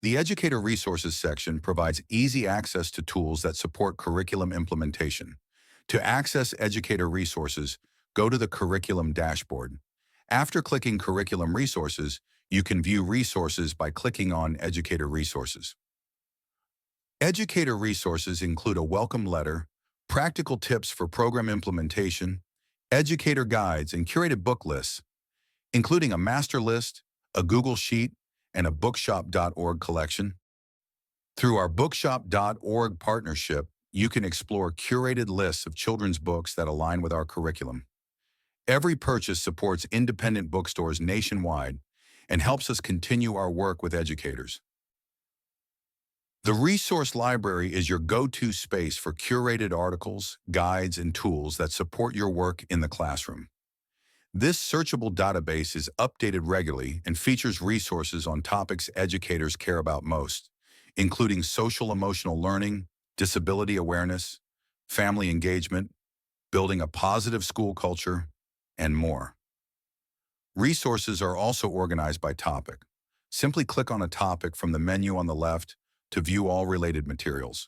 The Educator Resources section provides easy access to tools that support curriculum implementation. To access Educator Resources, go to the Curriculum dashboard. After clicking Curriculum Resources, you can view resources by clicking on Educator Resources. Educator Resources include a welcome letter, practical tips for program implementation, educator guides, and curated book lists, including a master list, a Google Sheet, and a bookshop.org collection. Through our bookshop.org partnership, you can explore curated lists of children's books that align with our curriculum. Every purchase supports independent bookstores nationwide and helps us continue our work with educators. The resource library is your go-to space for curated articles, guides, and tools that support your work in the classroom. This searchable database is updated regularly and features resources on topics educators care about most, including social-emotional learning, disability awareness, family engagement, building a positive school culture, and more. Resources are also organized by topic. Simply click on a topic from the menu on the left to view all related materials.